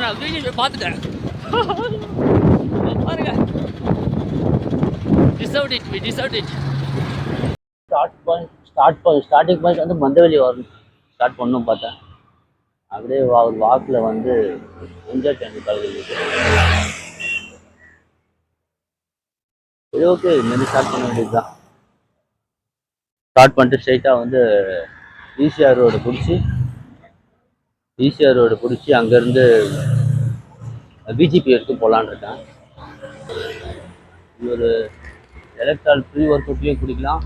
நான் வீடியோ பார்த்துட்டேன் பாருங்க. Deserved it, we deserved it. Starting point வந்து மந்தவெளி வரணும் ஸ்டார்ட் பண்ணணும் பார்த்தேன். அப்படியே ஒரு வாக்கில் வந்து என்ஜாய் பண்ணி கலந்து சரி ஓகே இனிமேல் ஸ்டார்ட் பண்ண வேண்டியது தான். ஸ்டார்ட் பண்ணிட்டு ஸ்ட்ரைட்டாக வந்து ஈசிஆர் ரோடு பிடிச்சி அங்கேருந்து பிஜிபி எடுத்து போகலான்னு இருக்கேன். இது ஒரு எலக்ட்ரால் ப்ரீ ஒர்க் அவுட்லேயும் குடிக்கலாம்,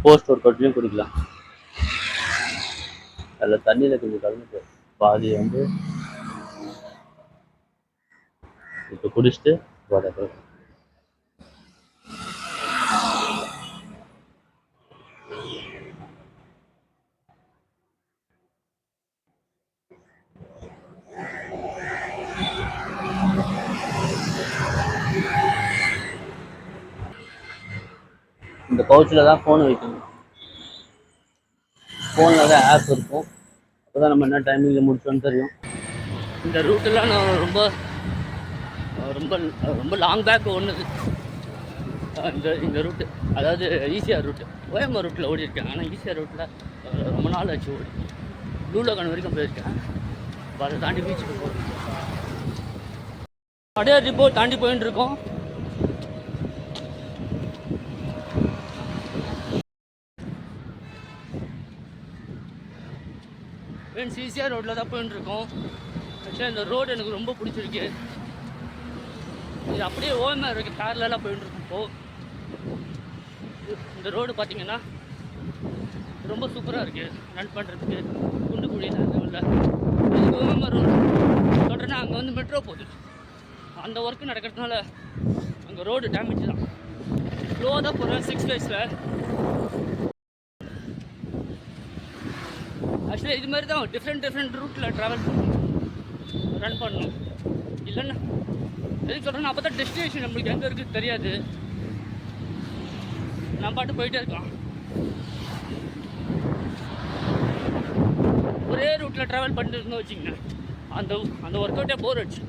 போஸ்ட் ஒர்க் அவுட்லேயும் குடிக்கலாம். அதில் தண்ணியில் கொஞ்சம் கலந்துட்டு பாதி வந்து இப்போ குடிச்சிட்டு போகிறேன். இந்த பவுச்சில் தான் ஃபோன் வைக்கணும். ஃபோனில் தான் ஆப் இருக்கும். அப்போ தான் நம்ம என்ன டைமிங்கில் முடிச்சோன்னு தெரியும். இந்த ரூட்டெல்லாம் நான் ரொம்ப ரொம்ப ரொம்ப லாங் பேக் ஒன்று இந்த ரூட்டு, அதாவது ஈசிஆர் ரூட்டு, ஓஎம்ஆர் ரூட்டில் ஓடி இருக்கேன். ஆனால் ஈசிஆர் ரூட்டில் ரொம்ப நாள் ஆச்சு ஓடி. லூலோகான் வரைக்கும் போயிருக்கேன். அதை தாண்டி பீச்சுக்கு போகிறேன். அடையார் டிப்போ தாண்டி போயின்னு இருக்கோம். ஃப்ரெண்ட்ஸ் ஈசிஆர் ரோட்டில் தான் போயின்னு இருக்கோம். ஆக்சுவலாக இந்த ரோடு எனக்கு ரொம்ப பிடிச்சிருக்கு. இது அப்படியே ஓஎம்ஆர் இருக்குது, பேரலாக போயின்னு இருக்கும். இப்போது இந்த ரோடு பார்த்தீங்கன்னா ரொம்ப சூப்பராக இருக்குது ரன் பண்ணுறதுக்கு. குண்டு குழியில் இல்லை இது ஓஎம்ஆர் ரோடு சொல்கிறேன்னா அங்கே வந்து மெட்ரோ போகுது. அந்த ஒர்க்கு நடக்கிறதுனால அங்கே ரோடு டேமேஜ் தான். ஸ்லோவாக தான் போகிறேன் 6 waysல. ஆக்சுவலாக இது மாதிரி தான் டிஃப்ரெண்ட் ரூட்டில் ட்ராவல் ரன் பண்ணணும். இல்லைன்னா எதுக்கு சொல்கிறேன்னா அப்போ தான் டெஸ்டினேஷன் நம்மளுக்கு எங்கே இருக்குது தெரியாது. நான் பாட்டு போயிட்டே இருக்கலாம். ஒரே ரூட்டில் ட்ராவல் பண்ணிட்டு இருந்தோம் வச்சுங்க, அந்த ஒர்க் அவுட்டே போர் அடிச்சு.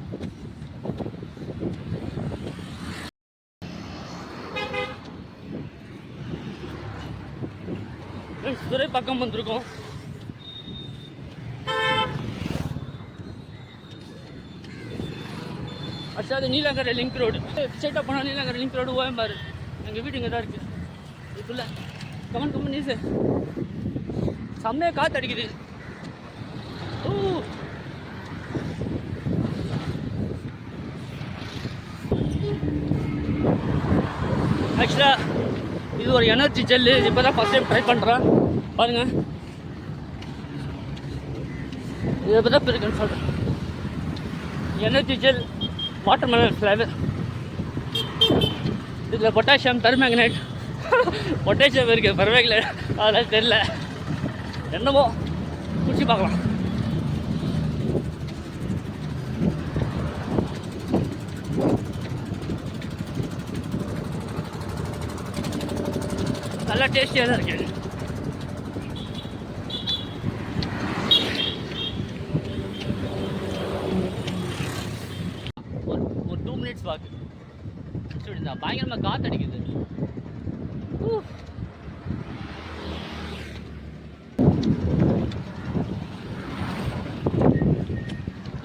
துறை பக்கம் வந்திருக்கோம். ஆக்சுவலாக அது நீலாங்கரை லிங்க் ரோடு. ஸ்ட்ரெயிட்டாக போனால் நீலாங்கரை லிங்க் ரோடு ஓஎம்ஆர். எங்கள் வீடு இங்கே தான் இருக்குது. இதுக்குள்ள கமன் நீசு செம்மையாக காற்று அடிக்குது. ஆக்சுவலாக இது ஒரு எனர்ஜி ஜெல்லு. இப்போ தான் ஃபஸ்ட் டைம் ட்ரை பண்ணுறேன். பாருங்கள், இது இப்போ தான் இருக்குன்னு சொல்கிறேன். Energy gel watermelon flavour. இதில் பொட்டாசியம் பெர்மேங்கனேட் பொட்டாசியம் இருக்குது, பரவாயில்ல அதெல்லாம் தெரில. என்னமோ குடிச்சு பார்க்கலாம். நல்லா டேஸ்டியாக தான் இருக்குது. ஒரு 2 minutes வாக்கு பயங்கரமாக காற்று அடிக்குது.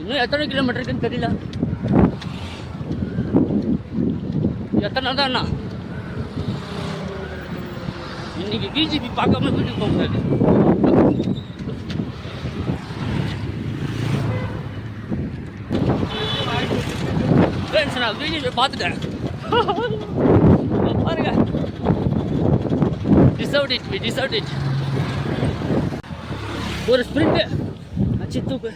இன்னும் எத்தனை கிலோமீட்டர் இருக்குன்னு தெரியல. எத்தனை தான் அண்ணா? இன்னைக்கு பிஜிபி பார்க்காம வீட்டுக்கு போக முடியாது. ஃப்ரெண்ட்ஸ் நான் வீடியோ பார்த்துட்டேன். பாருங்க, deserved it, we deserved it. ஒரு ஸ்பிரிண்ட் அச்சு தூக்கு.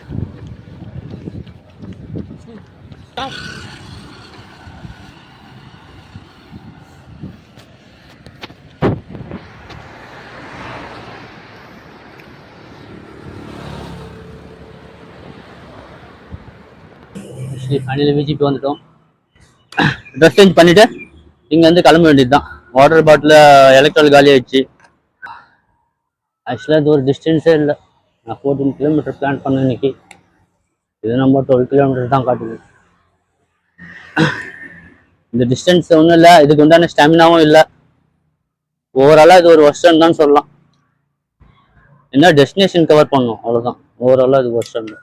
ஃபைனலி விஜிபி வந்துட்டோம். ட்ரெஸ் சேஞ்ச் பண்ணிவிட்டு இங்கேருந்து கிளம்ப வேண்டியது தான். வாட்டர் பாட்டில் எலக்ட்ரால் காலி ஆயிடுச்சு. ஆக்சுவலாக இது ஒரு டிஸ்டன்ஸே இல்லை. நான் 14 கிலோமீட்டர் பிளான் பண்ணேன் இன்னைக்கு. இது நம்ம 12 கிலோமீட்டர் தான் காட்டுது. இந்த டிஸ்டன்ஸ் ஒன்றும் இல்லை, இதுக்கு உண்டான ஸ்டாமினாவும் இல்லை. ஓவராலாக இது ஒரு வருஷம் தான் சொல்லலாம். என்ன டெஸ்டினேஷன் கவர் பண்ணணும், அவ்வளோதான். ஓவராலாக இது வருஷம் இல்லை.